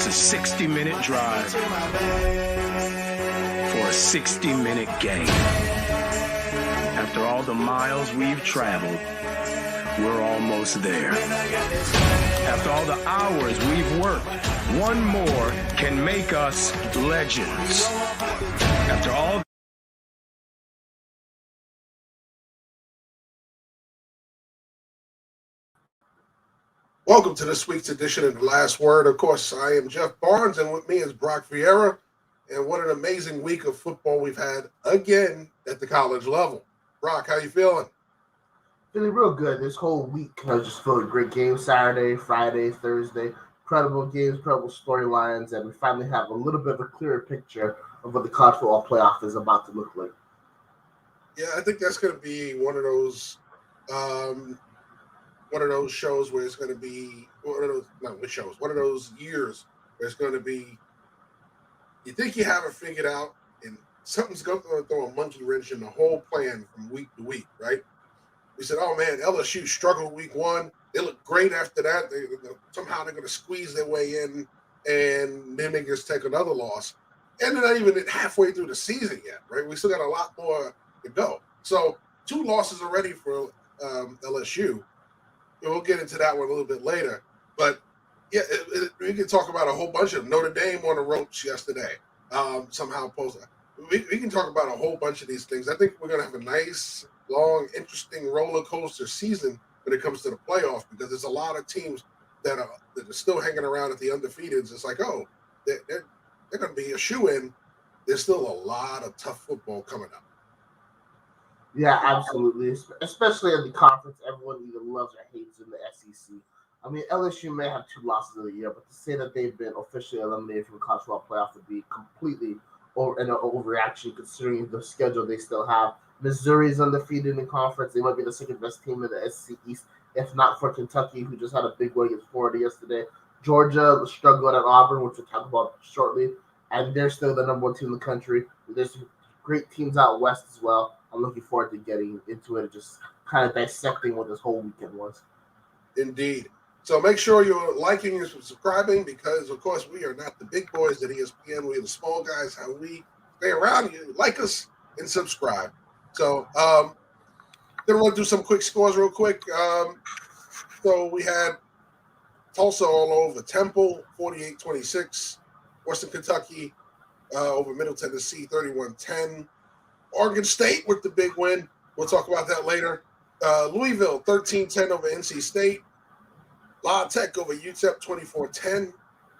It's a 60-minute drive for a 60-minute game. After all the miles we've traveled, we're almost there. After all the hours we've worked, one more can make us legends. After all. Welcome to this week's edition of The Last Word. Of course, I am Jeff Barnes, and with me is Brock Vieira. And what an amazing week of football we've had again at the college level. Brock, how you feeling? Feeling real good. This whole week, I was just feeling great games Saturday, Friday, Thursday. Incredible games, incredible storylines, and we finally have a little bit of a clearer picture of what the college football playoff is about to look like. Yeah, I think that's going to be one of those shows where it's going to be one of those years where it's going to be, you think you have it figured out, and something's going to throw a monkey wrench in the whole plan from week to week, right? We said, oh man, LSU struggled week one. They look great after that. Somehow they're going to squeeze their way in, and then they just take another loss. And they're not even halfway through the season yet, right? We still got a lot more to go. So 2 losses already for LSU. We'll get into that one a little bit later. But, yeah, we can talk about a whole bunch of Notre Dame on the ropes yesterday. Somehow posted. We can talk about a whole bunch of these things. I think we're going to have a nice, long, interesting roller coaster season when it comes to the playoffs, because there's a lot of teams that are still hanging around at the undefeateds. It's like, oh, they're going to be a shoe-in. There's still a lot of tough football coming up. Yeah, absolutely. Especially in the conference, everyone either loves or hates in the SEC. I mean, LSU may have 2 losses of the year, but to say that they've been officially eliminated from the college football playoff would be completely an overreaction considering the schedule they still have. Missouri's undefeated in the conference. They might be the second best team in the SEC East, if not for Kentucky, who just had a big win against Florida yesterday. Georgia struggled at Auburn, which we'll talk about shortly, and they're still the number 1 team in the country. There's some great teams out west as well. I'm looking forward to getting into it and just kind of dissecting what this whole weekend was. Indeed. So make sure you're liking and subscribing, because, of course, we are not the big boys at ESPN. We're the small guys. How we stay around, you like us and subscribe. So going to run through some quick scores real quick. So we had Tulsa all over Temple, 48-26. Western Kentucky over Middle Tennessee, 31-10. Oregon State with the big win. We'll talk about that later. Louisville, 13-10 over NC State. La Tech over UTEP, 24-10.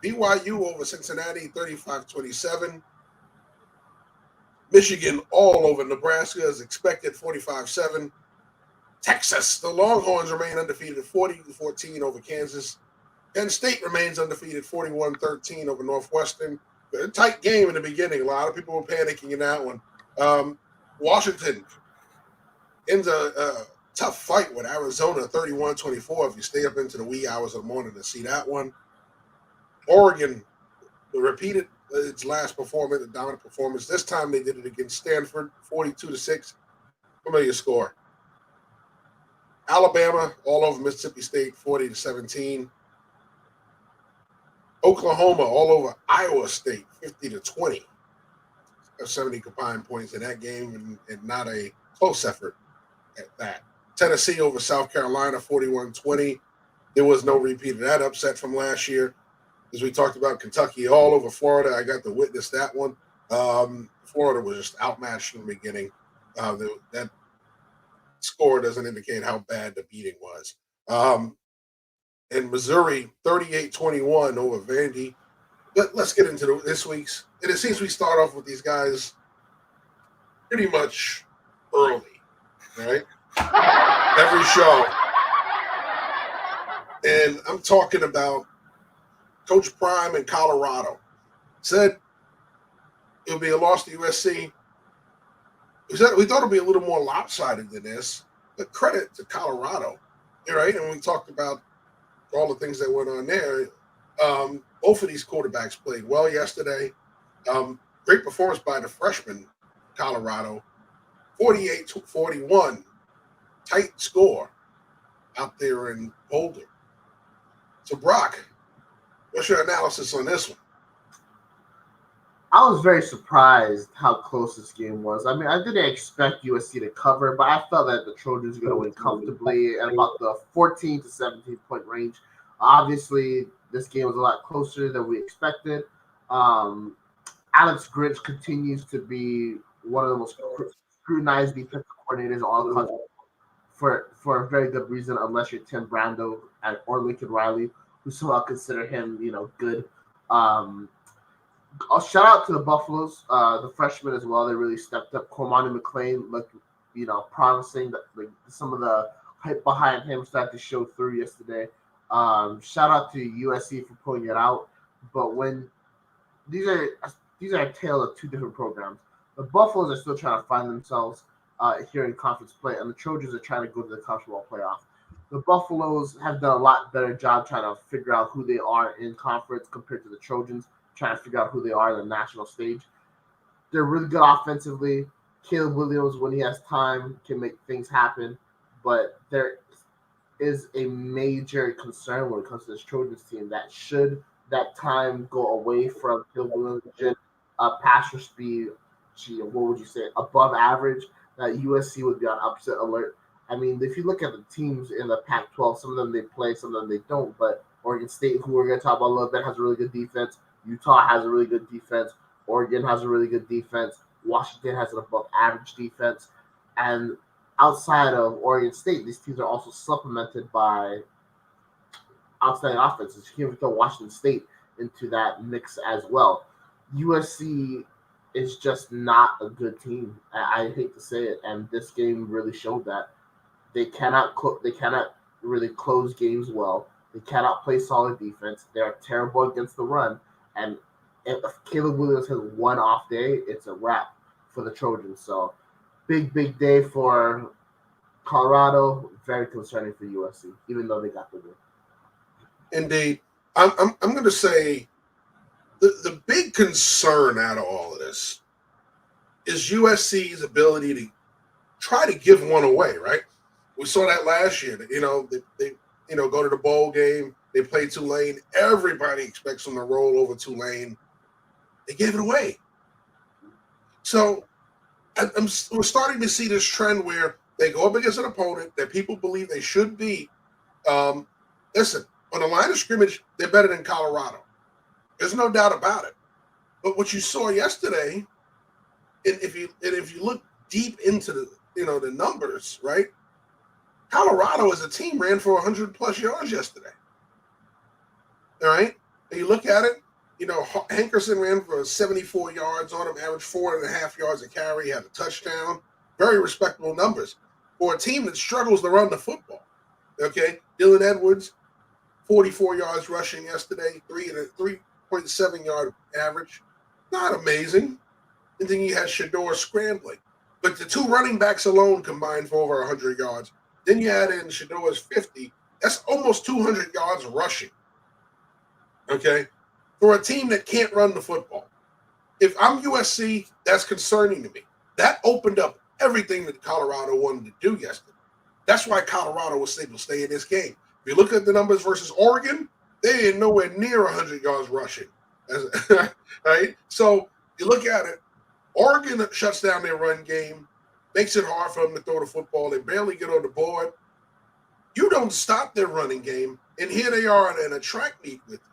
BYU over Cincinnati, 35-27. Michigan all over Nebraska as expected, 45-7. Texas, the Longhorns remain undefeated, 40-14 over Kansas. Penn State remains undefeated, 41-13 over Northwestern. A tight game in the beginning. A lot of people were panicking in that one. Washington ends a tough fight with Arizona, 31-24, if you stay up into the wee hours of the morning to see that one. Oregon repeated its last performance, a dominant performance. This time they did it against Stanford, 42-6. Familiar score. Alabama all over Mississippi State, 40-17. Oklahoma all over Iowa State, 50-20. 70 combined points in that game, and not a close effort at that. Tennessee over South Carolina, 41-20. There was no repeat of that upset from last year. As we talked about, Kentucky all over Florida. I got to witness that one. Florida was just outmatched in the beginning. That score doesn't indicate how bad the beating was. And Missouri, 38-21 over Vandy. Let's get into this week's. And it seems we start off with these guys pretty much early, right? Every show. And I'm talking about Coach Prime in Colorado. Said it would be a loss to USC. We thought it would be a little more lopsided than this, but credit to Colorado, right? And we talked about all the things that went on there. Both of these quarterbacks played well yesterday. Great performance by the freshman, Colorado. 48-41. Tight score out there in Boulder. So, Brock, What's your analysis on this one? I was very surprised how close this game was. I mean, I didn't expect USC to cover, but I felt that the Trojans were going to win comfortably at about the 14 to 17 point range. Obviously, this game was a lot closer than we expected. Alex Grinch continues to be one of the most scrutinized defensive coordinators all country for a very good reason, unless you're Tim Brando or Lincoln Riley, who somehow consider him, good. I'll shout out to the Buffaloes, the freshmen as well. They really stepped up. Cormani McClain looked, promising. That some of the hype behind him started to show through yesterday. Shout out to USC for pulling it out. But when these are a tale of two different programs. The Buffaloes are still trying to find themselves here in conference play, and the Trojans are trying to go to the college football playoff. The Buffaloes have done a lot better job trying to figure out who they are in conference compared to the Trojans, trying to figure out who they are on the national stage. They're really good offensively. Caleb Williams, when he has time, can make things happen, but there is a major concern when it comes to this Trojans team that should that time go away from Caleb Williams, passer speed, what would you say, above average, that USC would be on upset alert. I mean, if you look at the teams in the Pac-12, some of them they play, some of them they don't, but Oregon State, who we're going to talk about a little bit, has a really good defense. Utah has a really good defense. Oregon has a really good defense. Washington has an above-average defense. And outside of Oregon State, these teams are also supplemented by outstanding offenses. You can't even throw Washington State into that mix as well. USC is just not a good team. I hate to say it, and this game really showed that. They cannot really close games well. They cannot play solid defense. They're terrible against the run. And if Caleb Williams has one off day, it's a wrap for the Trojans. So big day for Colorado. Very concerning for USC, even though they got the win. Indeed. I'm going to say the big concern out of all of this is USC's ability to try to give one away, right? We saw that last year. They go to the bowl game. They play Tulane. Everybody expects them to roll over Tulane. They gave it away. So we're starting to see this trend where they go up against an opponent that people believe they should beat. Listen, on the line of scrimmage, they're better than Colorado. There's no doubt about it. But what you saw yesterday, and if you look deep into the numbers, right? Colorado as a team ran for 100+ yards yesterday. All right? And you look at it, Hankerson ran for 74 yards on him, averaged 4.5 yards a carry, had a touchdown. Very respectable numbers for a team that struggles to run the football. Okay? Dylan Edwards, 44 yards rushing yesterday, 3.7 yard average. Not amazing. And then you had Shador scrambling. But the two running backs alone combined for over 100 yards. Then you add in Shador's 50. That's almost 200 yards rushing. Okay? For a team that can't run the football. If I'm USC, that's concerning to me. That opened up everything that Colorado wanted to do yesterday. That's why Colorado was able to stay in this game. If you look at the numbers versus Oregon, they ain't nowhere near 100 yards rushing. Right? So you look at it, Oregon shuts down their run game, makes it hard for them to throw the football. They barely get on the board. You don't stop their running game, and here they are in a track meet with them.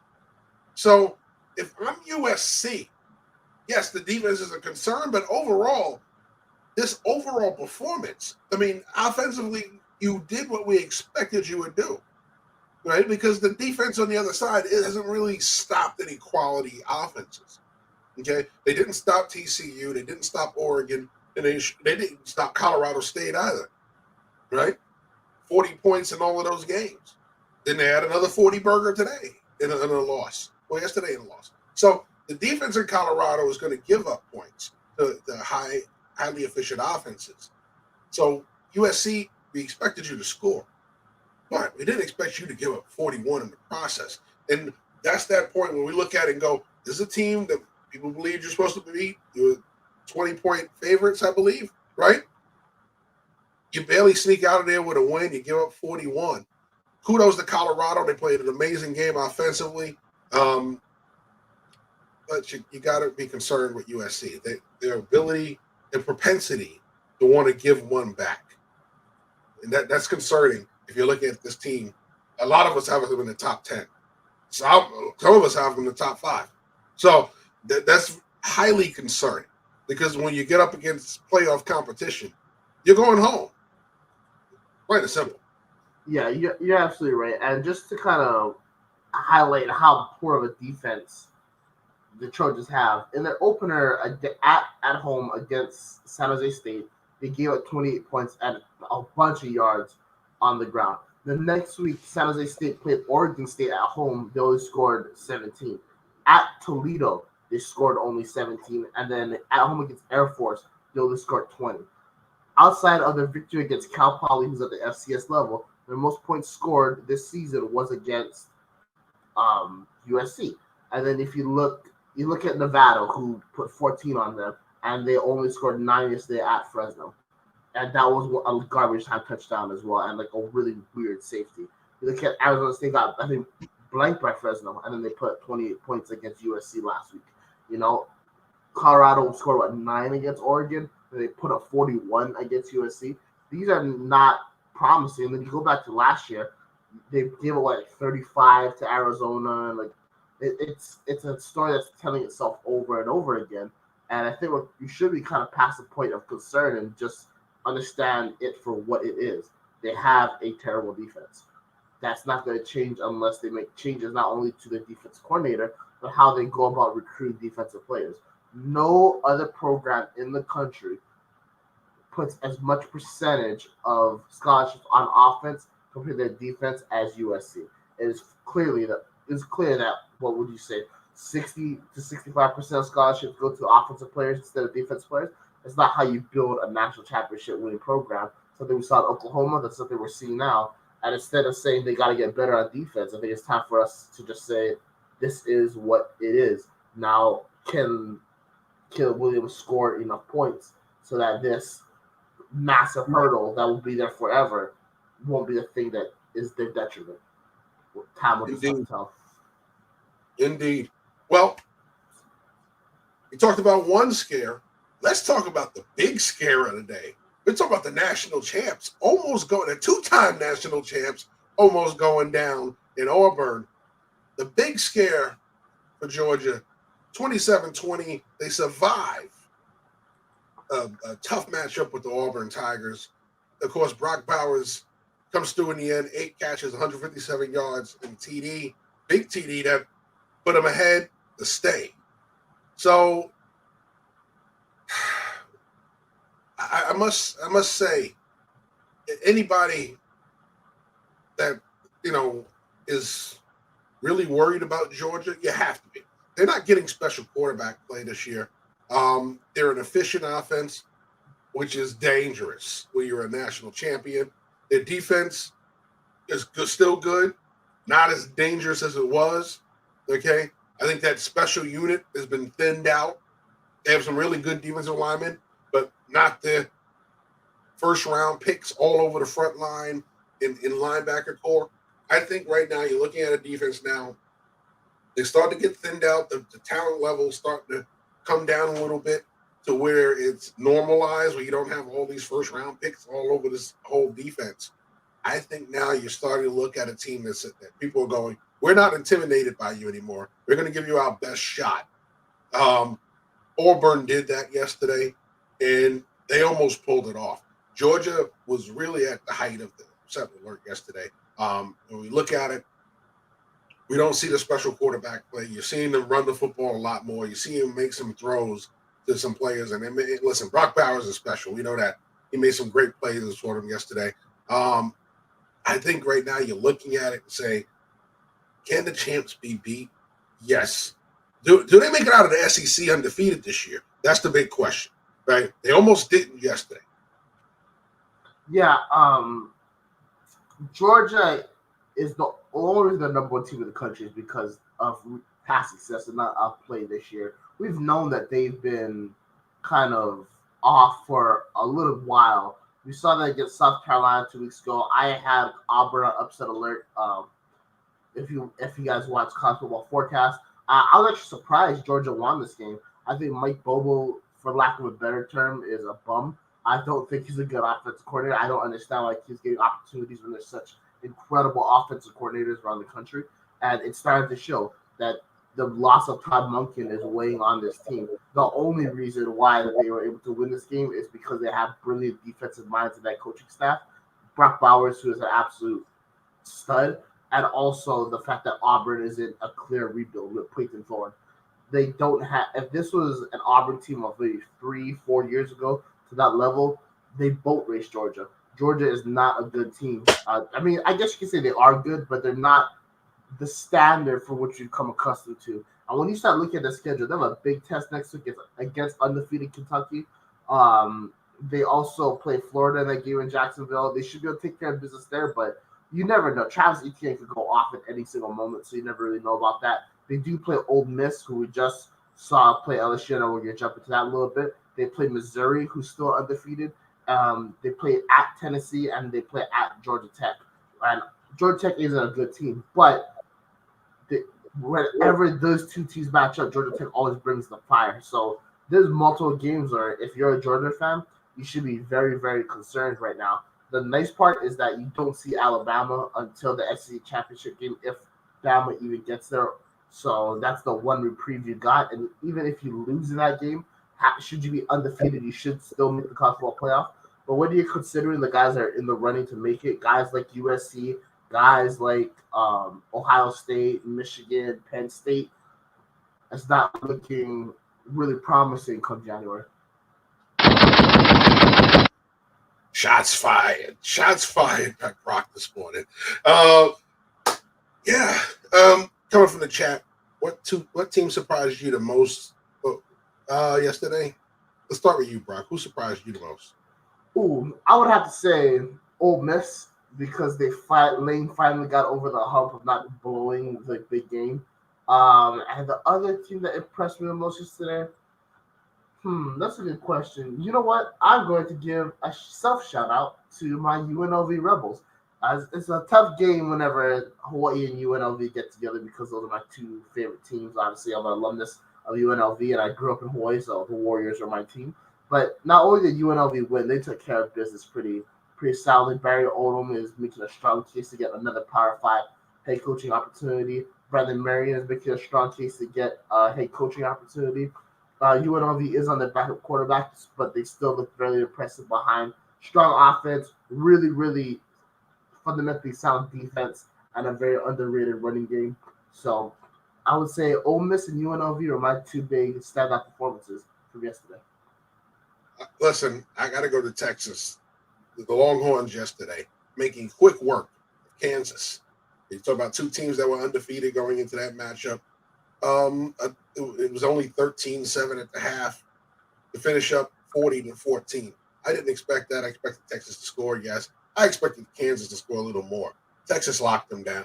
So if I'm USC, yes, the defense is a concern, but overall, this overall performance, I mean, offensively, you did what we expected you would do, right? Because the defense on the other side, it hasn't really stopped any quality offenses, okay? They didn't stop TCU. They didn't stop Oregon. And they didn't stop Colorado State either, right? 40 points in all of those games. Then they had another 40 burger today in a loss. Well, yesterday in a loss. So the defense in Colorado is going to give up points to the highly efficient offenses. So USC, we expected you to score, but we didn't expect you to give up 41 in the process. And that's that point when we look at it and go, this is a team that people believe you're supposed to beat. You're 20-point favorites, I believe, right? You barely sneak out of there with a win. You give up 41. Kudos to Colorado. They played an amazing game offensively. But you got to be concerned with USC. Their ability, their propensity to want to give one back. And that's concerning if you're looking at this team. A lot of us have them in the top 10. Some of us have them in the top 5. So that's highly concerning because when you get up against playoff competition, you're going home. Plain and simple. Yeah, you're absolutely right. And just to kind of highlight how poor of a defense the Trojans have, in their opener at home against San Jose State, they gave up 28 points and a bunch of yards on the ground. The next week, San Jose State played Oregon State at home. They only scored 17. At Toledo, they scored only 17. And then at home against Air Force, they only scored 20. Outside of their victory against Cal Poly, who's at the FCS level, their most points scored this season was against USC. And then if you look at Nevada, who put 14 on them, and they only scored 9 yesterday at Fresno. And that was a garbage time touchdown as well, and like a really weird safety. You look at Arizona State got, I think, blanked by Fresno, and then they put 28 points against USC last week. You know, Colorado scored 9 against Oregon, and they put up 41 against USC. These are not promising. And then you go back to last year, they gave away like 35 to Arizona, and like it's a story that's telling itself over and over again. And I think you should be kind of past the point of concern and just understand it for what it is. They have a terrible defense. That's not going to change unless they make changes not only to the defense coordinator, but how they go about recruiting defensive players. No other program in the country puts as much percentage of scholarships on offense compared to their defense as USC. It is clear that what would you say, 60 to 65% of scholarships go to offensive players instead of defensive players. That's not how you build a national championship winning program. Something we saw in Oklahoma, that's something we're seeing now. And instead of saying they got to get better on defense, I think it's time for us to just say this is what it is. Now, can Caleb Williams score enough points so that this massive hurdle that will be there forever won't be the thing that is their detriment? Time will just tell. Indeed. Well, we talked about one scare. Let's talk about the big scare of the day. We're talking about the national champs, the 2-time national champs, almost going down in Auburn. The big scare for Georgia, 27-20. They survive a tough matchup with the Auburn Tigers. Of course, Brock Bowers comes through in the end, 8 catches, 157 yards, and TD, big TD that put him ahead to stay. So I must say, anybody that is really worried about Georgia, you have to be. They're not getting special quarterback play this year. They're an efficient offense, which is dangerous when you're a national champion. Their defense is still good, not as dangerous as it was. Okay, I think that special unit has been thinned out. They have some really good defensive linemen, but not the first-round picks all over the front line in linebacker core. I think right now you're looking at a defense now. They start to get thinned out. The talent level is starting to come down a little bit to where it's normalized, where you don't have all these first-round picks all over this whole defense. I think now you're starting to look at a team that people are going, we're not intimidated by you anymore. We're going to give you our best shot. Auburn did that yesterday, and they almost pulled it off. Georgia was really at the height of the upset alert yesterday. When we look at it, we don't see the special quarterback play. You're seeing them run the football a lot more. You see him make some throws to some players. And listen, Brock Bowers is special. We know that. He made some great plays for them yesterday. I think right now you're looking at it and say, can the champs be beat? Yes. Do they make it out of the SEC undefeated this year? That's the big question, right? They almost didn't yesterday. Yeah, Georgia is the only the number 1 team in the country is because of past success and not outplayed this year. We've known that they've been kind of off for a little while. We saw that against South Carolina 2 weeks ago. I had Auburn on upset alert If you guys watch College Football Forecast, I was actually surprised Georgia won this game. I think Mike Bobo, for lack of a better term, is a bum. I don't think he's a good offensive coordinator. I don't understand why he's getting opportunities when there's such incredible offensive coordinators around the country. And it's starting to show that the loss of Todd Monken is weighing on this team. The only reason why they were able to win this game is because they have brilliant defensive minds in that coaching staff. Brock Bowers, who is an absolute stud, and also the fact that Auburn is in a clear rebuild with Peyton Thorne. They don't have. If this was an Auburn team of maybe 3-4 years ago to that level, they boat race Georgia. Georgia is not a good team. I mean, I guess you could say they are good, but they're not the standard for what you've come accustomed to. And when you start looking at the schedule, they have a big test next week against undefeated Kentucky. They also play Florida in that game in Jacksonville. They should be able to take care of business there, but you never know. Travis Etienne could go off at any single moment, so you never really know about that. They do play Ole Miss, who we just saw play LSU, and we're going to jump into that a little bit. They play Missouri, who's still undefeated. They play at Tennessee, and they play at Georgia Tech. And Georgia Tech isn't a good team, but whenever those two teams match up, Georgia Tech always brings the fire. So there's multiple games where if you're a Georgia fan, you should be very, very concerned right now. The nice part is that you don't see Alabama until the SEC championship game, if Bama even gets there. So that's the one reprieve you got. And even if you lose in that game, should you be undefeated, you should still make the college football playoff. But when you're considering the guys that are in the running to make it, guys like USC, guys like Ohio State, Michigan, Penn State, it's not looking really promising come January. Shots fired. Shots fired by Brock this morning. Coming from the chat, what team surprised you the most yesterday? Let's start with you, Brock. Who surprised you the most? Ooh, I would have to say Ole Miss, because Lane finally got over the hump of not blowing the big game. And the other team that impressed me the most yesterday, that's a good question. You know what? I'm going to give a shout out to my UNLV Rebels. It's a tough game whenever Hawaii and UNLV get together because those are my two favorite teams. Obviously, I'm an alumnus of UNLV, and I grew up in Hawaii, so the Warriors are my team. But not only did UNLV win, they took care of business pretty solidly. Barry Odom is making a strong case to get another Power 5 head coaching opportunity. Brandon Marion is making a strong case to get a head coaching opportunity. UNLV is on their backup quarterbacks, but they still look very impressive behind. Strong offense, really, really fundamentally sound defense, and a very underrated running game. So I would say Ole Miss and UNLV are my two big standout performances from yesterday. Listen, I got to go to Texas. The Longhorns yesterday making quick work of Kansas. You talk about two teams that were undefeated going into that matchup. It was only 13-7 at the half to finish up 40-14. I didn't expect that. I expected Texas to score, yes. I expected Kansas to score a little more. Texas locked them down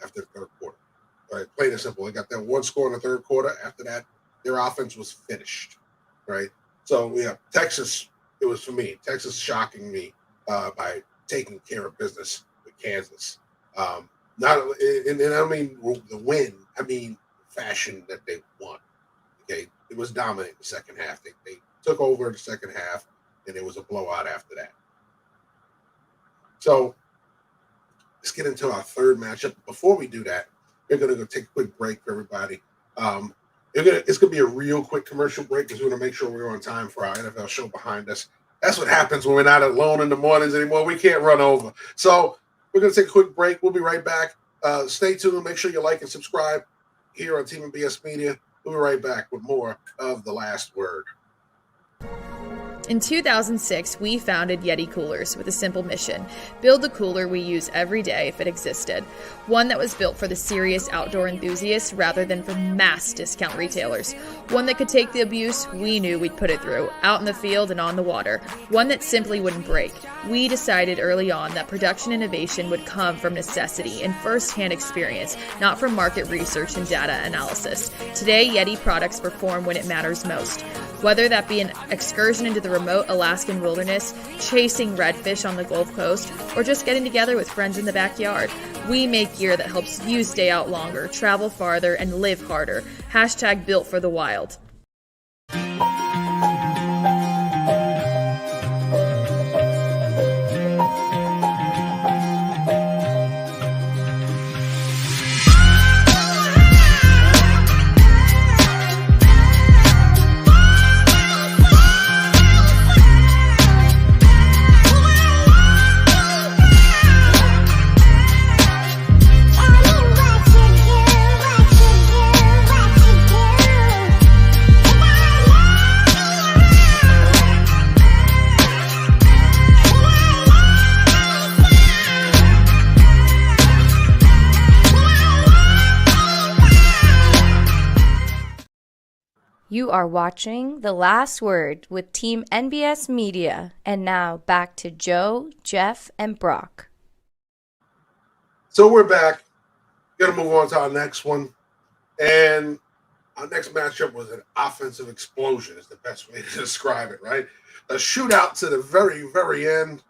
after the third quarter. Right, plain and simple. They got that one score in the third quarter. After that, their offense was finished. Right. So yeah, Texas. It was for me. Texas shocking me by taking care of business with Kansas. And I don't mean the win. I mean fashion that they won. Okay, it was dominant in the second half. They took over in the second half, and it was a blowout after that. So let's get into our third matchup. Before we do that, we're going to go take a quick break for everybody. It's going to be a real quick commercial break because we want to make sure we're on time for our NFL show behind us. That's what happens when we're not alone in the mornings anymore. We can't run over. So we're going to take a quick break. We'll be right back. Stay tuned. Make sure you like and subscribe here on Team BS Media. We'll be right back with more of The Last Word. In 2006, we founded Yeti Coolers with a simple mission: build the cooler we use every day if it existed. One that was built for the serious outdoor enthusiasts rather than for mass discount retailers. One that could take the abuse we knew we'd put it through, out in the field and on the water. One that simply wouldn't break. We decided early on that production innovation would come from necessity and first-hand experience, not from market research and data analysis. Today, Yeti products perform when it matters most. Whether that be an excursion into the remote Alaskan wilderness, chasing redfish on the Gulf Coast, or just getting together with friends in the backyard, we make gear that helps you stay out longer, travel farther, and live harder. Hashtag built for the wild. You are watching The Last Word with Team NBS Media. And now back to Joe, Jeff, and Brock. So we're back. Going to move on to our next one. And our next matchup was an offensive explosion is the best way to describe it, right? A shootout to the very, very end.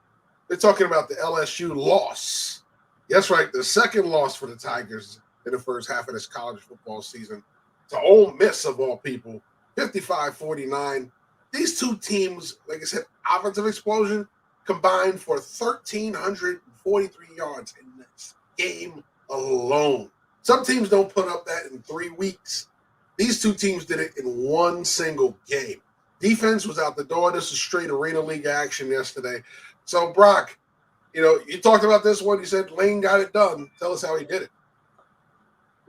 They're talking about the LSU loss. Yes, right. The second loss for the Tigers in the first half of this college football season to Ole Miss, of all people, 55-49. These two teams, like I said, offensive explosion, combined for 1,343 yards in this game alone. Some teams don't put up that in 3 weeks. These two teams did it in one single game. Defense was out the door. This was straight Arena League action yesterday. So, Brock, you talked about this one. You said Lane got it done. Tell us how he did it.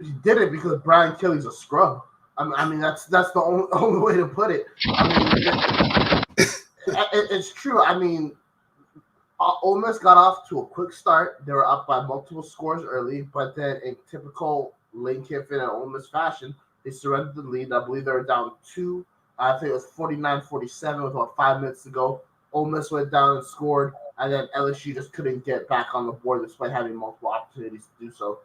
He did it because Brian Kelly's a scrub. I mean, that's the only way to put it. I mean, it's true. I mean, Ole Miss got off to a quick start. They were up by multiple scores early, but then in typical Lane Kiffin and Ole Miss fashion, they surrendered the lead. I believe they were down 2. I think it was 49-47 with about 5 minutes to go. Ole Miss went down and scored, and then LSU just couldn't get back on the board despite having multiple opportunities to do so.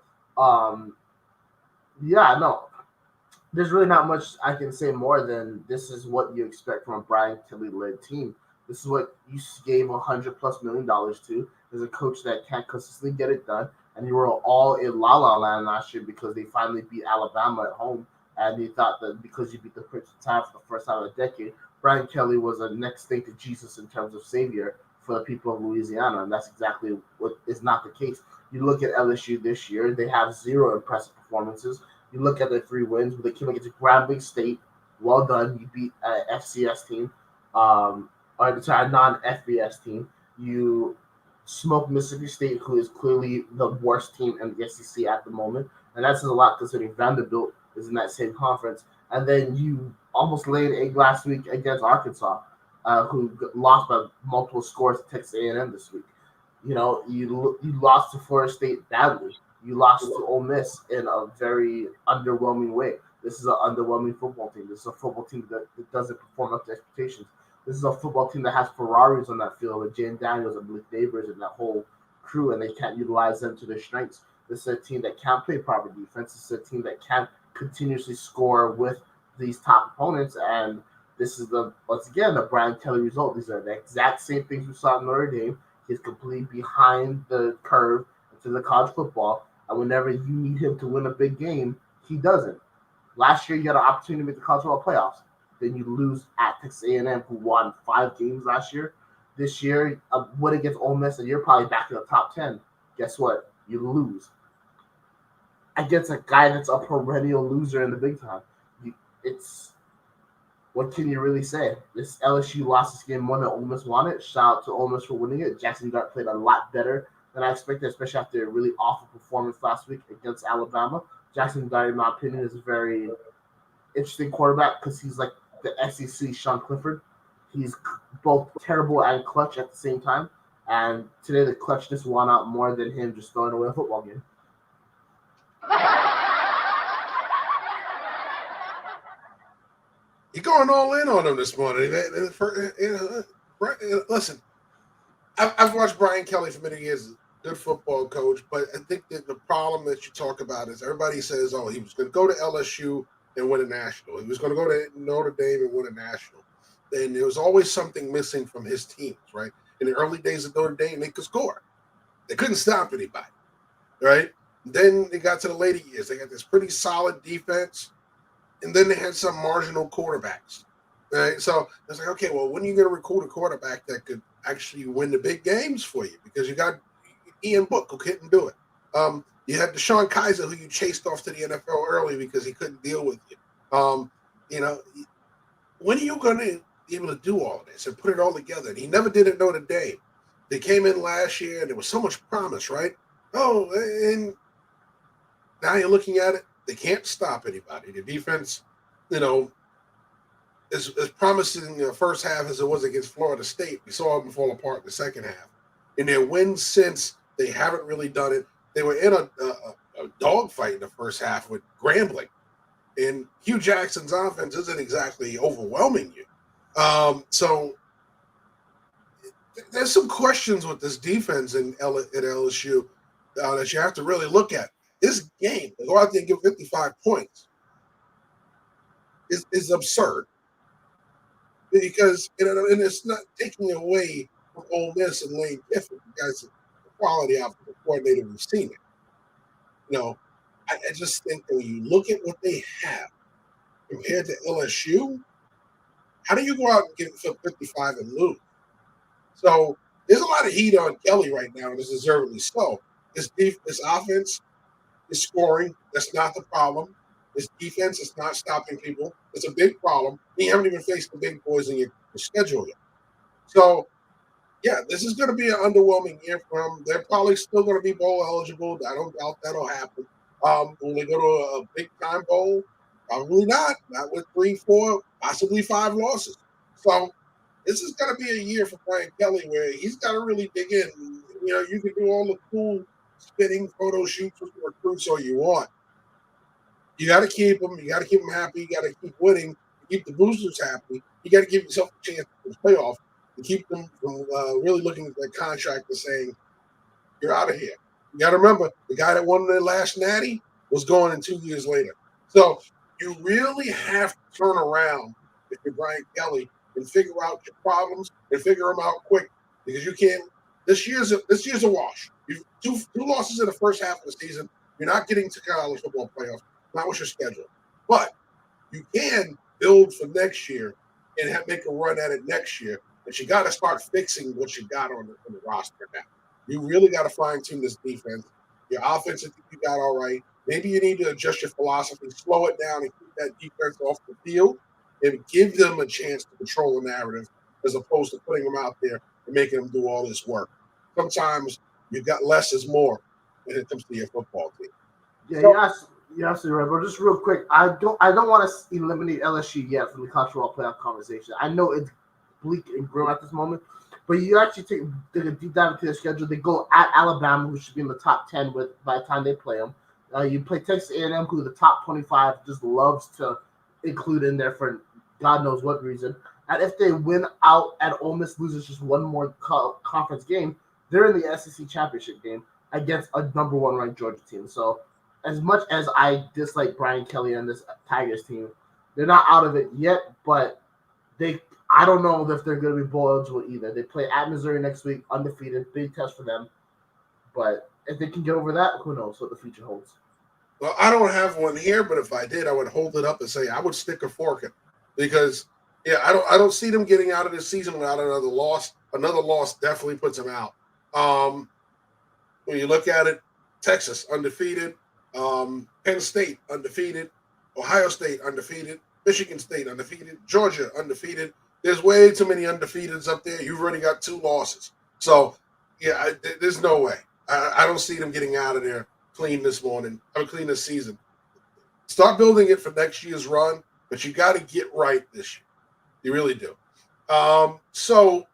There's really not much I can say more than this is what you expect from a Brian Kelly-led team. This is what you gave $100+ million to. There's a coach that can't consistently get it done, and you were all in La La Land last year because they finally beat Alabama at home, and they thought that because you beat the Prince of Time for the first time in a decade, Brian Kelly was the next thing to Jesus in terms of savior for the people of Louisiana, and that's exactly what is not the case. You look at LSU this year, they have 0 impressive performances. You look at the 3 wins, but they came against Grambling State. Well done. You beat an FCS team, a non-FBS team. You smoked Mississippi State, who is clearly the worst team in the SEC at the moment. And that's a lot considering Vanderbilt is in that same conference. And then you almost laid an egg last week against Arkansas, who lost by multiple scores to Texas A&M this week. You lost to Florida State badly. You lost to Ole Miss in a very underwhelming way. This is an underwhelming football team. This is a football team that doesn't perform up to expectations. This is a football team that has Ferraris on that field with Jane Daniels and Blake Neighbors and that whole crew, and they can't utilize them to their strengths. This is a team that can't play proper defense. This is a team that can't continuously score with these top opponents, and this is once again the Brian Kelly result. These are the exact same things we saw in Notre Dame. He's completely behind the curve to the college football. And whenever you need him to win a big game, he doesn't. Last year, you had an opportunity to make the college football playoffs. Then you lose at Texas A&M, who won 5 games last year. This year, win against Ole Miss, and you're probably back in the top 10. Guess what? You lose against a guy that's a perennial loser in the big time. What can you really say? This LSU lost this game more than Ole Miss wanted. Shout out to Ole Miss for winning it. Jackson Dart played a lot better than I expected, especially after a really awful performance last week against Alabama. Jackson Dart, in my opinion, is a very interesting quarterback because he's like the SEC Sean Clifford. He's both terrible and clutch at the same time. And today the clutchness won out more than him just throwing away a football game. You're going all in on him this morning. Listen, I've watched Brian Kelly for many years. Good football coach, but I think that the problem that you talk about is everybody says, oh, he was going to go to LSU and win a national. He was going to go to Notre Dame and win a national. And there was always something missing from his teams, right? In the early days of Notre Dame, they could score. They couldn't stop anybody, right? Then they got to the later years. They got this pretty solid defense, and then they had some marginal quarterbacks, right? So it's like, okay, well, when are you going to recruit a quarterback that could actually win the big games for you? Because you got Ian Book who couldn't do it. You had Deshaun Kaiser who you chased off to the NFL early because he couldn't deal with you. When are you going to be able to do all of this and put it all together? And he never did it Notre Dame. They came in last year and there was so much promise, right? Oh, and now you're looking at it, they can't stop anybody. The defense, as promising in the first half as it was against Florida State. We saw them fall apart in the second half. In their wins since, they haven't really done it. They were in a dogfight in the first half with Grambling. And Hugh Jackson's offense isn't exactly overwhelming you. So there's some questions with this defense at LSU that you have to really look at. This game, to go out there and give 55 points, is absurd. Because and it's not taking away from Ole Miss and Lane Kiffin. You guys, the quality out of the coordinator, we've seen it. I just think that when you look at what they have compared to LSU, how do you go out and give 55 and lose? So there's a lot of heat on Kelly right now, and it's deservedly so. This offense is scoring. That's not the problem. This defense is not stopping people. It's a big problem. You haven't even faced the big boys in your schedule yet. So, yeah, this is going to be an underwhelming year for them. They're probably still going to be bowl eligible. I don't doubt that'll happen. Will they go to a big-time bowl? Probably not. Not with 3, 4, possibly 5 losses. So this is going to be a year for Brian Kelly where he's got to really dig in. You can do all the cool spinning photo shoots with the recruits all you want. You got to keep them. You got to keep them happy. You got to keep winning. Keep the boosters happy. You got to give yourself a chance to the playoff to keep them from really looking at that contract and saying, you're out of here. You got to remember, the guy that won the last natty was going in 2 years later. So you really have to turn around if you're Brian Kelly and figure out your problems and figure them out quick, because you can't. This year's a wash. You've two losses in the first half of the season. You're not getting to college football playoffs. Not with your schedule, but you can build for next year and make a run at it next year. But you got to start fixing what you got on the roster now. You really got to fine tune this defense. Your offense, I think you got all right. Maybe you need to adjust your philosophy, slow it down, and keep that defense off the field, and give them a chance to control the narrative, as opposed to putting them out there and making them do all this work. Sometimes you got less is more when it comes to your football team. Yeah, you're absolutely right. But just real quick, I don't want to eliminate LSU yet from the college football playoff conversation. I know it's bleak and grim at this moment, but you actually take a deep dive into their schedule. They go at Alabama, who should be in the top 10 by the time they play them. You play Texas A&M, who the top 25 just loves to include in there for God knows what reason. And if they win out and Ole Miss loses just one more conference game, they're in the SEC championship game against a number 1 ranked Georgia team. So as much as I dislike Brian Kelly and this Tigers team, they're not out of it yet, but I don't know if they're going to be bowl eligible either. They play at Missouri next week, undefeated, big test for them. But if they can get over that, who knows what the future holds. Well, I don't have one here, but if I did, I would hold it up and say I would stick a fork in, because I don't see them getting out of this season without another loss. Another loss definitely puts them out. When you look at it, Texas undefeated. Penn State undefeated, Ohio State undefeated, Michigan State undefeated, Georgia undefeated. There's way too many undefeateds up there. You've already got 2 losses. So, there's no way. I don't see them getting out of there clean this season. Start building it for next year's run, but you got to get right this year. You really do. So,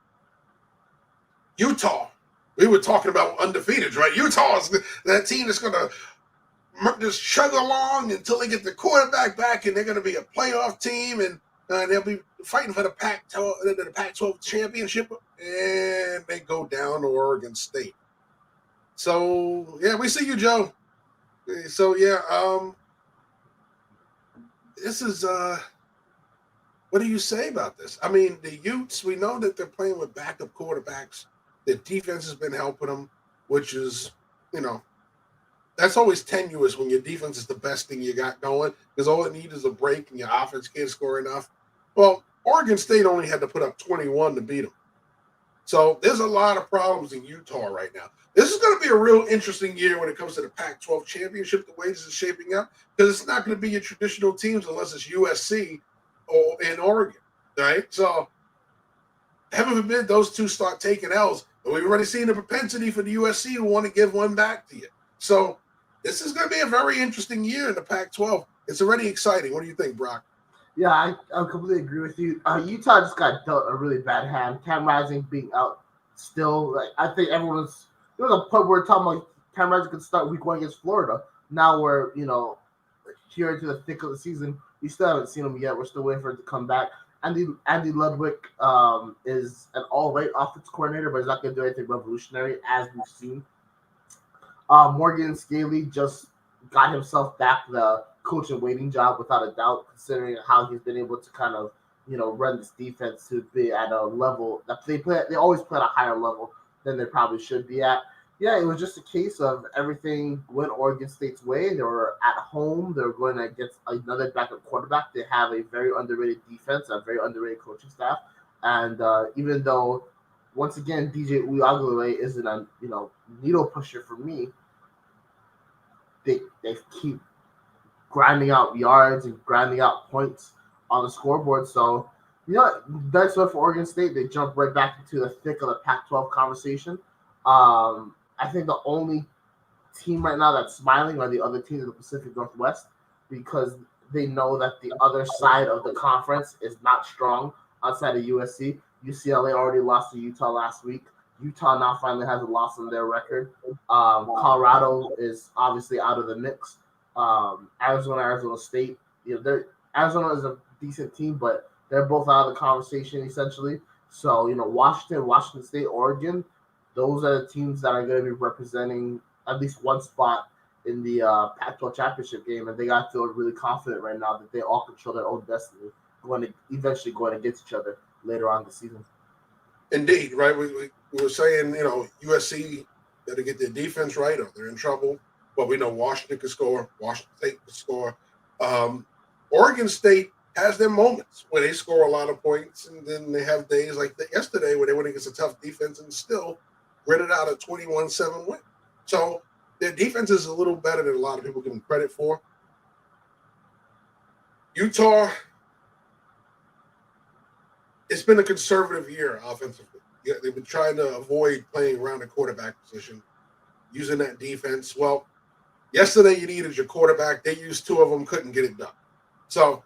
Utah. We were talking about undefeated, right? Utah is that team that's going to just chug along until they get the quarterback back, and they're going to be a playoff team, and they'll be fighting for the Pac-12 championship, and they go down to Oregon State. So, we see you, Joe. So, this is what do you say about this? I mean, the Utes, we know that they're playing with backup quarterbacks. The defense has been helping them, which is, that's always tenuous when your defense is the best thing you got going because all it needs is a break and your offense can't score enough. Well, Oregon State only had to put up 21 to beat them. So there's a lot of problems in Utah right now. This is going to be a real interesting year when it comes to the Pac-12 championship, the way this is shaping up, because it's not going to be your traditional teams unless it's USC or in Oregon, right? So heaven forbid those two start taking L's. But we've already seen the propensity for the USC to want to give one back to you. So this is going to be a very interesting year in the Pac-12. It's already exciting. What do you think, Brock? Yeah, I completely agree with you. Utah just got dealt a really bad hand. Cam Rising being out still. Like, I think there was a point where we're talking about Cam Rising could start week 1 against Florida. Now we're, here into the thick of the season. We still haven't seen him yet. We're still waiting for it to come back. Andy Ludwig is an all-right offense coordinator, but he's not going to do anything revolutionary, as we've seen. Morgan Scaly just got himself back the coach and waiting job without a doubt, considering how he's been able to kind of, run this defense to be at a level that they always play at a higher level than they probably should be at. Yeah, it was just a case of everything went Oregon State's way. They were at home. They were going against another backup quarterback. They have a very underrated defense, a very underrated coaching staff. And even though, once again, DJ Uiagalelei isn't a needle pusher for me, they keep grinding out yards and grinding out points on the scoreboard. So, that's what for Oregon State. They jump right back into the thick of the Pac-12 conversation. I think the only team right now that's smiling are the other teams in the Pacific Northwest because they know that the other side of the conference is not strong outside of USC. UCLA already lost to Utah last week. Utah now finally has a loss on their record. Colorado is obviously out of the mix. Arizona State. Arizona is a decent team, but they're both out of the conversation essentially. So, Washington State, Oregon, those are the teams that are going to be representing at least one spot in the Pac-12 championship game, and they got to feel really confident right now that they all control their own destiny, eventually going against each other later on in the season. Indeed, right? We were saying, USC got to get their defense right or they're in trouble. But we know Washington can score. Washington State can score. Oregon State has their moments where they score a lot of points, and then they have days like yesterday where they went against a tough defense and still gritted out a 21-7 win. So their defense is a little better than a lot of people give them credit for. Utah, it's been a conservative year offensively. Yeah, they've been trying to avoid playing around the quarterback position, using that defense. Well, yesterday you needed your quarterback. They used 2 of them, couldn't get it done. So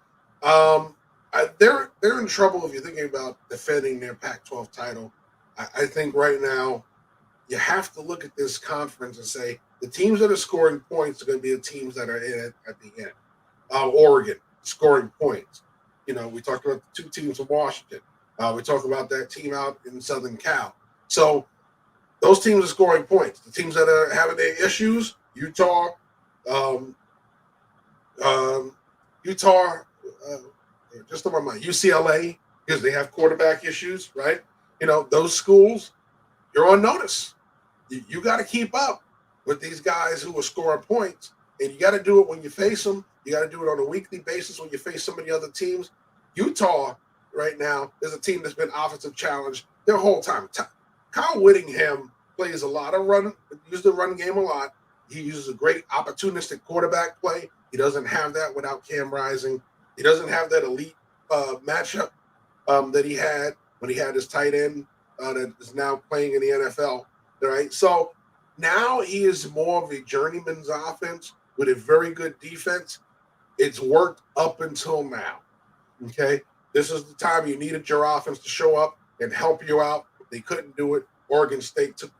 they're in trouble if you're thinking about defending their Pac-12 title. I think right now you have to look at this conference and say the teams that are scoring points are going to be the teams that are in it at the end. Oregon scoring points. We talked about the 2 teams from Washington. We talked about that team out in Southern Cal. So those teams are scoring points. The teams that are having their issues, Utah, just over my UCLA, because they have quarterback issues, right? Those schools, you're on notice. You got to keep up with these guys who are scoring points, and you got to do it when you face them. You got to do it on a weekly basis when you face some of the other teams. Utah right now is a team that's been offensive challenged their whole time. Kyle Whittingham plays a lot of uses the run game a lot. He uses a great opportunistic quarterback play. He doesn't have that without Cam Rising. He doesn't have that elite matchup that he had when he had his tight end that is now playing in the NFL. Right, so now he is more of a journeyman's offense with a very good defense. It's worked up until now. Okay, this is the time you needed your offense to show up and help you out. They couldn't do it. Oregon State took it.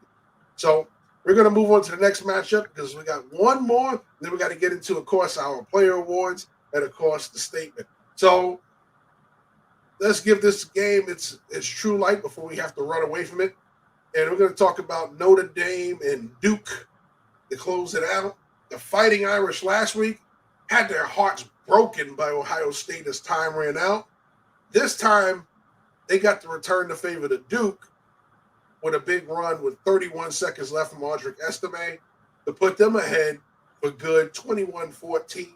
So we're going to move on to the next matchup because we got one more. And then we got to get into, of course, our player awards and, of course, the statement. So let's give this game its true light before we have to run away from it. And we're going to talk about Notre Dame and Duke to close it out. The Fighting Irish last week had their hearts broken by Ohio State as time ran out. This time, they got to return the favor to Duke with a big run with 31 seconds left from Audric Estime to put them ahead for good, 21-14.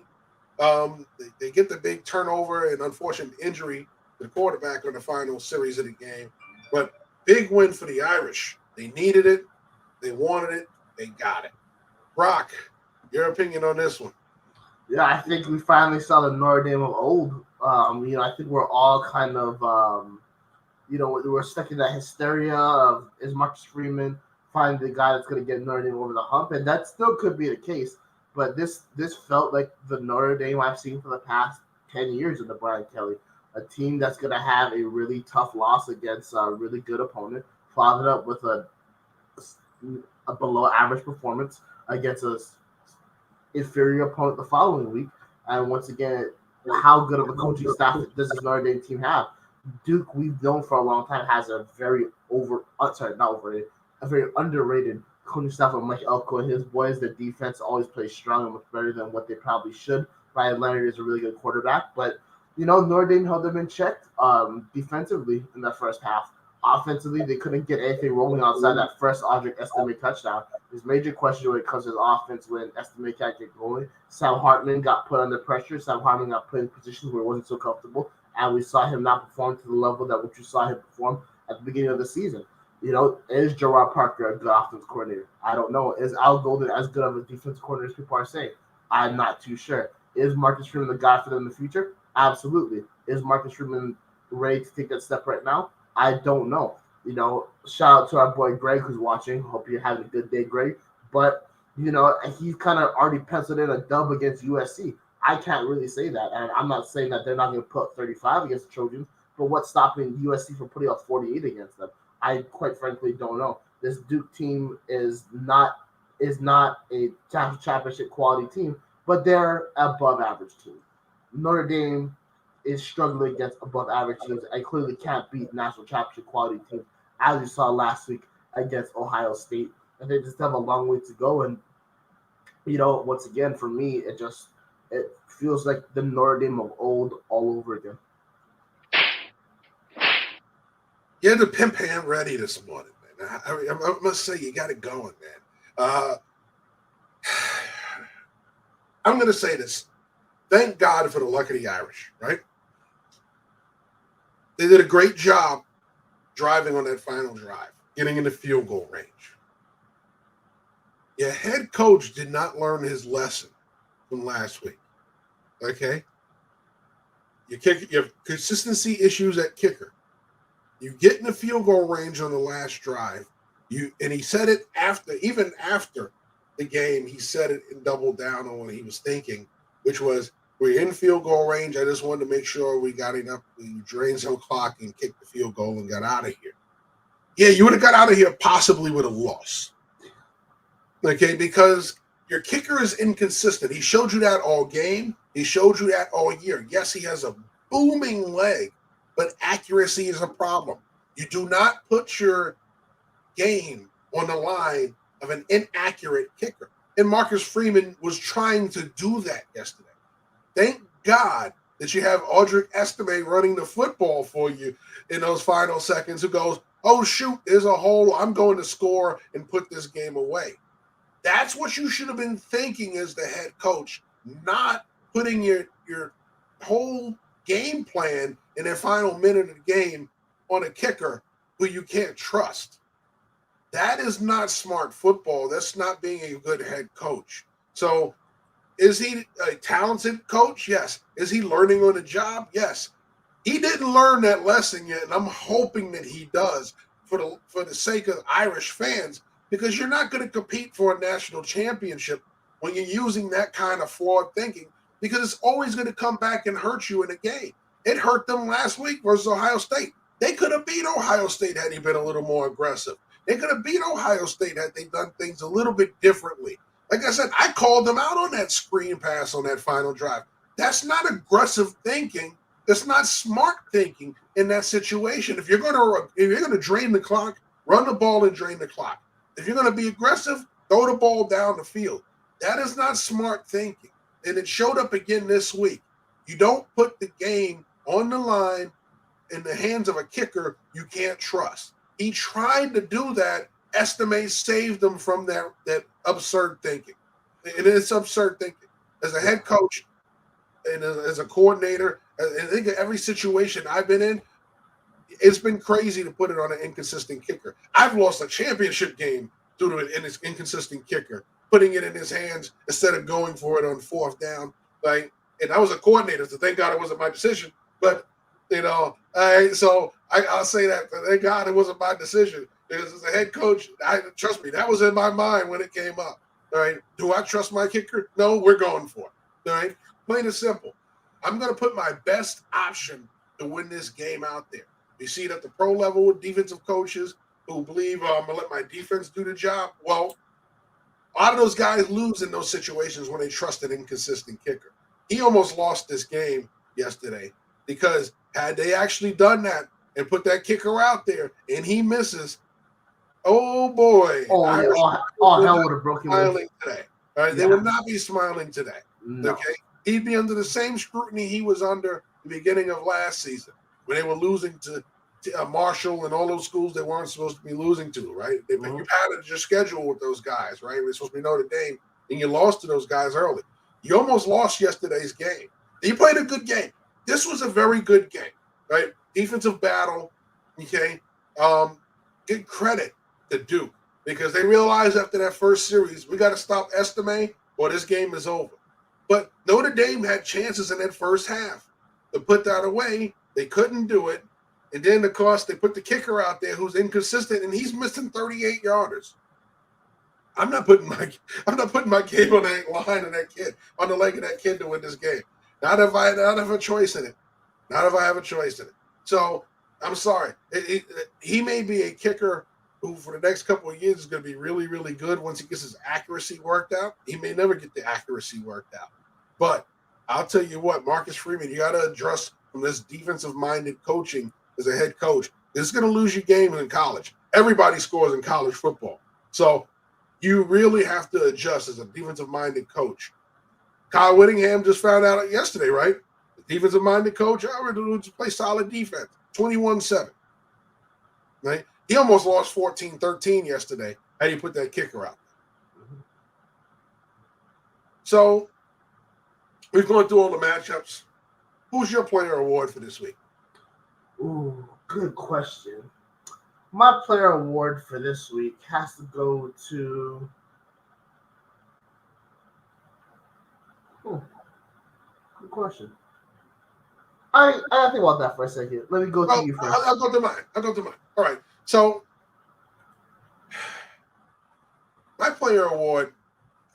They get the big turnover and unfortunate injury to the quarterback on the final series of the game. But big win for the Irish. They needed it. They wanted it. They got it. Brock, your opinion on this one? Yeah, I think we finally saw the Notre Dame of old. I think we're all kind of, we're stuck in that hysteria of is Marcus Freeman finally the guy that's going to get Notre Dame over the hump, and that still could be the case. But this felt like the Notre Dame I've seen for the past 10 years under Brian Kelly, a team that's going to have a really tough loss against a really good opponent, followed up with a below average performance against a inferior opponent the following week. And once again, how good of a coaching staff does this Notre Dame team have? Duke, we've known for a long time, has a very very underrated coaching staff of Mike Elko and his boys. The defense always plays strong and much better than what they probably should. Ryan Leonard is a really good quarterback, but Notre Dame held them in check defensively in that first half. Offensively, they couldn't get anything rolling outside that first Audric Estime touchdown. There's major question when it comes to the offense when Estime can't get going. Sam Hartman got put under pressure. Sam Hartman got put in positions where it wasn't so comfortable, and we saw him not perform to the level that which we saw him perform at the beginning of the season. Is Gerard Parker a good offensive coordinator? I don't know. Is Al Golden as good of a defensive coordinator as people are saying? I'm not too sure. Is Marcus Freeman the guy for them in the future? Absolutely. Is Marcus Freeman ready to take that step right now? I don't know. Shout out to our boy Greg who's watching. Hope you're having a good day, Greg. But, he's kind of already penciled in a dub against USC. I can't really say that. And I'm not saying that they're not going to put 35 against the Trojans, but what's stopping USC from putting up 48 against them? I quite frankly don't know. This Duke team is not a championship quality team, but they're above average team. Notre Dame is struggling against above average teams and clearly can't beat national championship quality teams, as we saw last week against Ohio State. And they just have a long way to go. And once again, for me, it feels like the Notre Dame of old all over again. You had the pimp hand ready this morning, man. I must say, you got it going, man. I'm going to say this. Thank God for the luck of the Irish, right? They did a great job driving on that final drive, getting in the field goal range. Your head coach did not learn his lesson from last week, okay? You have consistency issues at kicker. You get in the field goal range on the last drive. And he said it even after the game, he said it and doubled down on what he was thinking, which was, we're in field goal range. I just wanted to make sure we got enough. We drained some clock and kicked the field goal and got out of here. Yeah, you would have got out of here possibly with a loss. Okay, because your kicker is inconsistent. He showed you that all game. He showed you that all year. Yes, he has a booming leg, but accuracy is a problem. You do not put your game on the line of an inaccurate kicker. And Marcus Freeman was trying to do that yesterday. Thank God that you have Audric Estime running the football for you in those final seconds, who goes, oh, shoot, there's a hole. I'm going to score and put this game away. That's what you should have been thinking as the head coach, not putting your whole game plan in the final minute of the game on a kicker who you can't trust. That is not smart football. That's not being a good head coach. So is he a talented coach? Yes. Is he learning on the job? Yes. He didn't learn that lesson yet, and I'm hoping that he does for the sake of Irish fans, because you're not going to compete for a national championship when you're using that kind of flawed thinking, because it's always going to come back and hurt you in a game. It hurt them last week versus Ohio State. They could have beat Ohio State had he been a little more aggressive. They could have beat Ohio State had they done things a little bit differently. Like I said, I called them out on that screen pass on that final drive. That's not aggressive thinking. That's not smart thinking in that situation. If you're going to drain the clock, run the ball and drain the clock. If you're going to be aggressive, throw the ball down the field. That is not smart thinking. and it showed up again this week. You don't put the game on the line in the hands of a kicker you can't trust. He tried to do that. Estime saved them from that absurd thinking. And it's absurd thinking. As a head coach and as a coordinator, I think every situation I've been in, it's been crazy to put it on an inconsistent kicker. I've lost a championship game due to an inconsistent kicker, putting it in his hands instead of going for it on fourth down. Like, and I was a coordinator, so thank God it wasn't my decision. But so I'll say that thank God it wasn't my decision. Because as a head coach, trust me, that was in my mind when it came up. All right. Do I trust my kicker? No, we're going for it. All right. Plain and simple. I'm going to put my best option to win this game out there. You see it at the pro level with defensive coaches who believe I'm going to let my defense do the job. Well, a lot of those guys lose in those situations when they trust an inconsistent kicker. He almost lost this game yesterday because had they actually done that and put that kicker out there and he misses, oh boy. All hell would have broken smiling today. All right, yeah. They would not be smiling today. No. Okay. He'd be under the same scrutiny he was under the beginning of last season when they were losing to Marshall and all those schools they weren't supposed to be losing to, right? You padded your schedule with those guys, right? We're supposed to be Notre Dame, and you lost to those guys early. You almost lost yesterday's game. You played a good game. This was a very good game, right? Defensive battle, okay? Give credit to Duke because they realized after that first series, we got to stop Estime or this game is over. But Notre Dame had chances in that first half to put that away. They couldn't do it. And then, of course, they put the kicker out there who's inconsistent, and he's missing 38 yarders. I'm not putting my game on that line of that kid, on the leg of that kid to win this game. Not if I have a choice in it. Not if I have a choice in it. So I'm sorry. He may be a kicker who for the next couple of years is going to be really, really good once he gets his accuracy worked out. He may never get the accuracy worked out. But I'll tell you what, Marcus Freeman, you got to adjust from this defensive-minded coaching as a head coach. This is going to lose you games in college. Everybody scores in college football. So you really have to adjust as a defensive-minded coach. Kyle Whittingham just found out yesterday, right? The defensive-minded coach, we're going to play solid defense, 21-7. Right? He almost lost 14-13 yesterday had he put that kicker out. So we've gone through all the matchups. Who's your player award for this week? Ooh, good question. My player award for this week has to go to good question. I think about that for a second. Let me go to you first. I'll go to mine. All right. So my player award,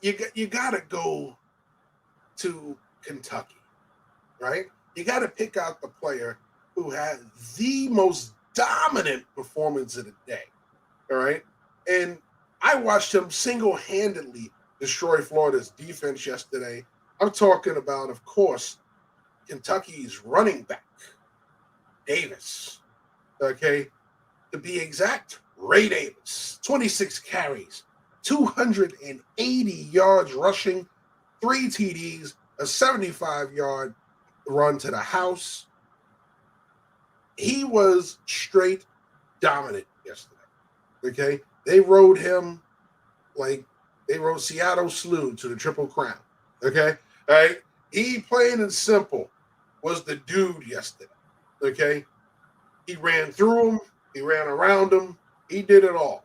you gotta go to Kentucky, right? You gotta pick out the player who had the most dominant performance of the day, all right? And I watched him single-handedly destroy Florida's defense yesterday. I'm talking about, of course, Kentucky's running back, Davis, okay? To be exact, Ray Davis, 26 carries, 280 yards rushing, 3 TDs, a 75-yard run to the house. He was straight dominant yesterday, okay? They rode him like they rode Seattle Slew to the Triple Crown, okay? All right? He, plain and simple, was the dude yesterday, okay? He ran through him. He ran around him. He did it all,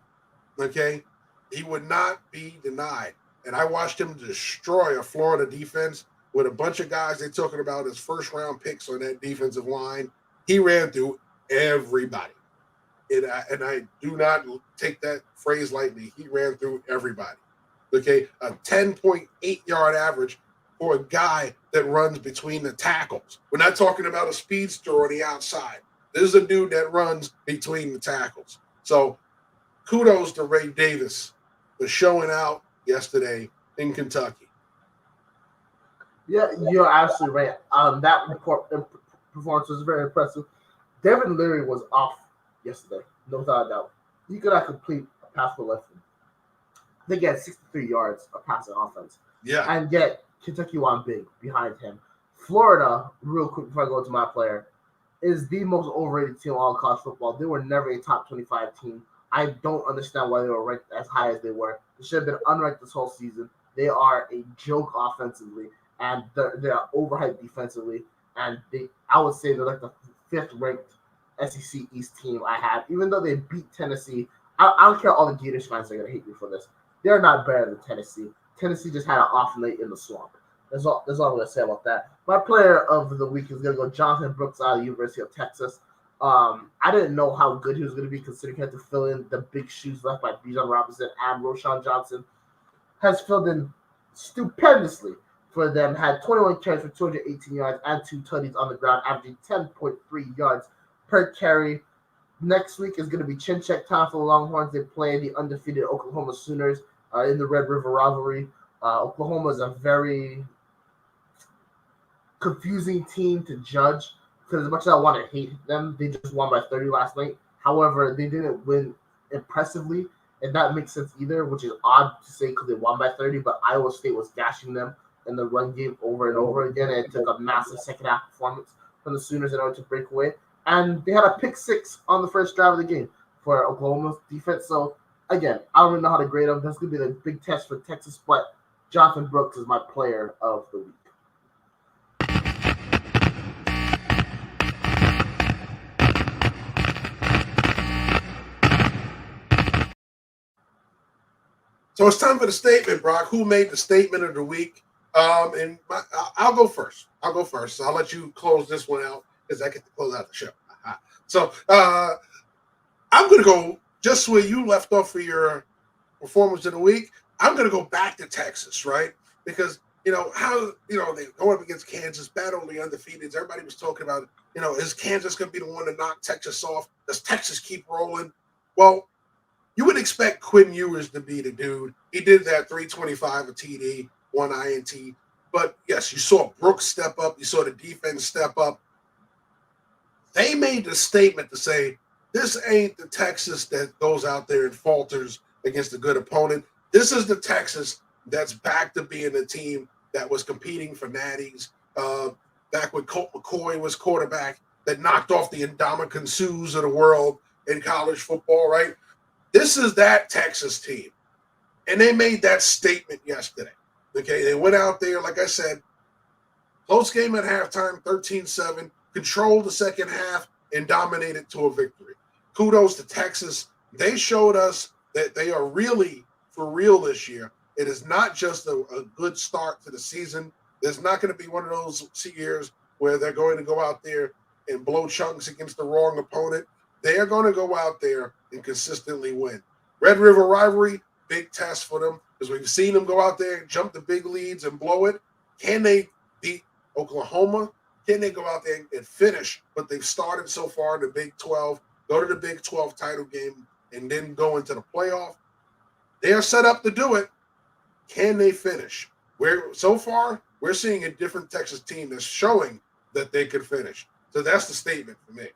okay? He would not be denied. And I watched him destroy a Florida defense with a bunch of guys they're talking about as first-round picks on that defensive line. He ran through everybody. And I do not take that phrase lightly. He ran through everybody, okay? A 10.8-yard average for a guy that runs between the tackles. We're not talking about a speedster on the outside. This is a dude that runs between the tackles. So kudos to Ray Davis for showing out yesterday in Kentucky. Yeah, you're absolutely right. That performance was very impressive. Devin Leary was off yesterday, no doubt. He could not complete a pass for left. I think he had 63 yards of passing offense. Yeah. And yet Kentucky won big behind him. Florida, real quick before I go to my player, is the most overrated team in all of college football. They were never a top 25 team. I don't understand why they were ranked as high as they were. They should have been unranked this whole season. They are a joke offensively, and they're overhyped defensively. And I would say they're like the fifth ranked SEC East team I have. Even though they beat Tennessee, I don't care. All the Gators fans are gonna hate me for this. They're not better than Tennessee. Tennessee just had an off night in the swamp. That's all I'm going to say about that. My player of the week is going to go Jonathan Brooks out of the University of Texas. I didn't know how good he was going to be considering he had to fill in the big shoes left by Bijan Robinson and Roshan Johnson. Has filled in stupendously for them. Had 21 carries for 218 yards and 2 tutties on the ground, averaging 10.3 yards per carry. Next week is going to be chin check time for the Longhorns. They play the undefeated Oklahoma Sooners in the Red River rivalry. Oklahoma is a very confusing team to judge because as much as I want to hate them, they just won by 30 last night. However, they didn't win impressively, and that makes sense either, which is odd to say because they won by 30, but Iowa State was gashing them in the run game over and over again, and it took a massive second-half performance from the Sooners in order to break away. And they had a pick six on the first drive of the game for Oklahoma's defense. So, again, I don't really know how to grade them. That's going to be the big test for Texas, but Jonathan Brooks is my player of the week. So it's time for the statement, Brock. Who made the statement of the week? I'll go first. So I'll let you close this one out because I get to close out the show. So I'm going to go just where you left off for your performance of the week. I'm going to go back to Texas, right? Because, they go up against Kansas, battling the undefeated. Everybody was talking about, is Kansas going to be the one to knock Texas off? Does Texas keep rolling? Well, you would expect Quinn Ewers to be the dude. He did that 325 a TD, 1 INT. But, yes, you saw Brooks step up. You saw the defense step up. They made the statement to say, this ain't the Texas that goes out there and falters against a good opponent. This is the Texas that's back to being a team that was competing for natties. Back when Colt McCoy was quarterback that knocked off the Ndamukong Suhs of the world in college football, right? This is that Texas team. And they made that statement yesterday. Okay, they went out there, like I said, close game at halftime, 13-7, controlled the second half, and dominated to a victory. Kudos to Texas. They showed us that they are really for real this year. It is not just a good start to the season. There's not going to be one of those years where they're going to go out there and blow chunks against the wrong opponent. They are going to go out there and consistently win. Red River rivalry, big test for them because we've seen them go out there and jump the big leads and blow it. Can they beat Oklahoma? Can they go out there and finish? But they've started so far in the Big 12, go to the Big 12 title game, and then go into the playoff. They are set up to do it. Can they finish? So far, we're seeing a different Texas team that's showing that they could finish. So that's the statement for me.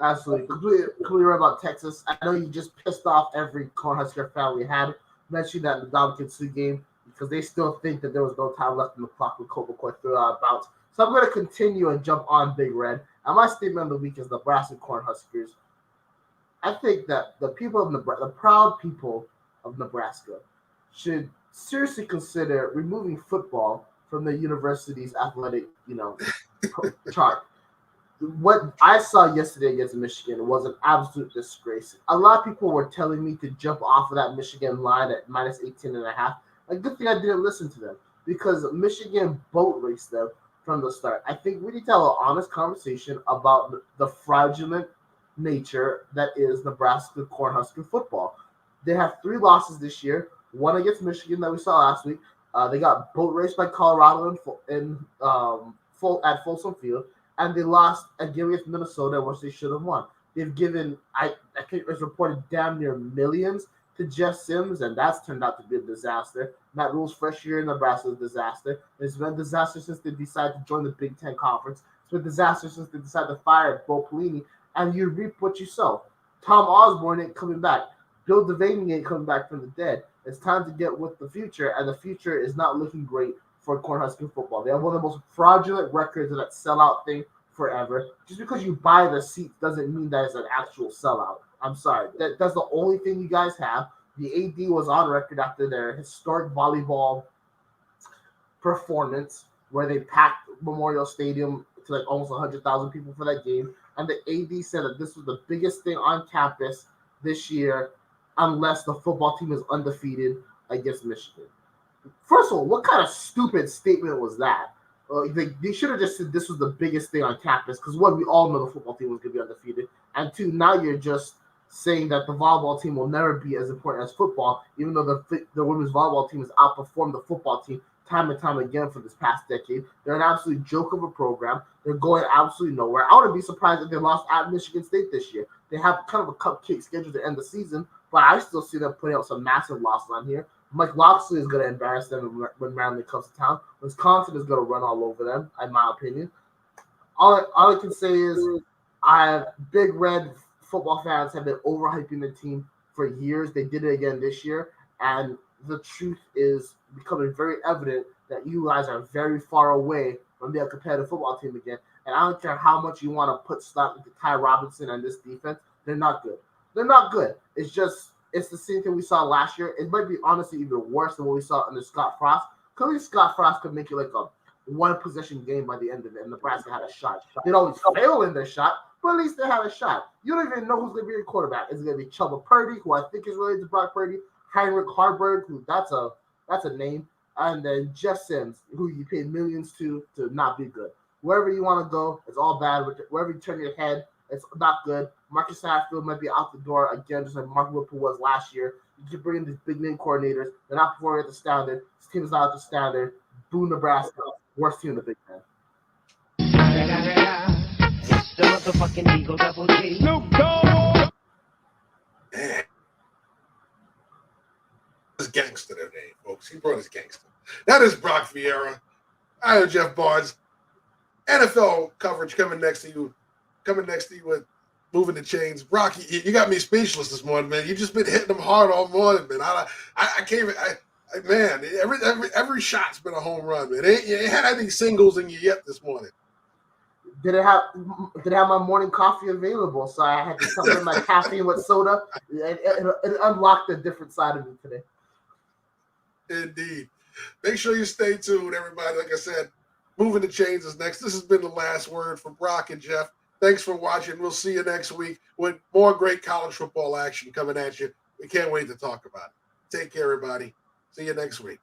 Absolutely. Completely right about Texas. I know you just pissed off every Cornhusker fan we had mentioned that in the Ndamukong Suh game because they still think that there was no time left in the clock when Colt McCoy threw out of bounds. So I'm going to continue and jump on Big Red. And my statement of the week is Nebraska Cornhuskers. I think that the proud people of Nebraska should seriously consider removing football from the university's athletic, chart. What I saw yesterday against Michigan was an absolute disgrace. A lot of people were telling me to jump off of that Michigan line at minus 18.5. A good thing I didn't listen to them because Michigan boat raced them from the start. I think we need to have an honest conversation about the fraudulent nature that is Nebraska Cornhusker football. They have 3 losses this year, one against Michigan that we saw last week. They got boat raced by Colorado at Folsom Field. And they lost again against Minnesota, which they should have won. They've given, I think it's reported, damn near millions to Jeff Sims, and that's turned out to be a disaster. Matt Rule's first year in Nebraska is a disaster. It's been a disaster since they decided to join the Big Ten Conference. It's been a disaster since they decided to fire Bo Pelini, and you reap what you sow. Tom Osborne ain't coming back. Bill Devaney ain't coming back from the dead. It's time to get with the future, and the future is not looking great for Cornhusker football. They have one of the most fraudulent records of that sellout thing forever. Just because you buy the seats doesn't mean that it's an actual sellout. I'm sorry. That's the only thing you guys have. The AD was on record after their historic volleyball performance where they packed Memorial Stadium to like almost 100,000 people for that game. And the AD said that this was the biggest thing on campus this year unless the football team is undefeated against Michigan. First of all, what kind of stupid statement was that? They should have just said this was the biggest thing on campus because, one, we all know the football team was going to be undefeated. And two, now you're just saying that the volleyball team will never be as important as football, even though the women's volleyball team has outperformed the football team time and time again for this past decade. They're an absolute joke of a program. They're going absolutely nowhere. I wouldn't be surprised if they lost at Michigan State this year. They have kind of a cupcake schedule to end the season, but I still see them putting out some massive losses on here. Mike Loxley is going to embarrass them when Maryland comes to town. Wisconsin is going to run all over them, in my opinion. All I can say is Big Red football fans have been overhyping the team for years. They did it again this year, and the truth is becoming very evident that you guys are very far away from being a competitive football team again. And I don't care how much you want to put stock into Ty Robinson and this defense. They're not good. They're not good. It's the same thing we saw last year. It might be honestly even worse than what we saw under Scott Frost. Because Scott Frost could make it like a one-possession game by the end of it, and Nebraska had a shot. They'd always fail in their shot, but at least they had a shot. You don't even know who's going to be your quarterback. Is it going to be Chuba Purdy, who I think is related to Brock Purdy, Heinrich Harburg, who that's a name, and then Jeff Sims, who you paid millions to not be good. Wherever you want to go, it's all bad. Wherever you turn your head, it's not good. Marcus Hatfield might be out the door again, just like Mark Whipple was last year. You keep bringing these big name coordinators. They're not performing at the standard. This team is not at the standard. Boo Nebraska. Worst team in the Big Ten. It's the motherfucking Eagle Double G. Man. This is gangster today, folks. He brought his gangster. That is Brock Vieira. I am Jeff Barnes. NFL coverage coming next to you with Moving the Chains. Brock, you got me speechless this morning, man. You've just been hitting them hard all morning, man. I can't even, man, every shot's been a home run, man. You ain't had any singles in you yet this morning. Did it have my morning coffee available, so I had to supplement my caffeine with soda. It unlocked a different side of me today. Indeed. Make sure you stay tuned, everybody. Like I said, Moving the Chains is next. This has been the last word for Brock and Jeff. Thanks for watching. We'll see you next week with more great college football action coming at you. We can't wait to talk about it. Take care, everybody. See you next week.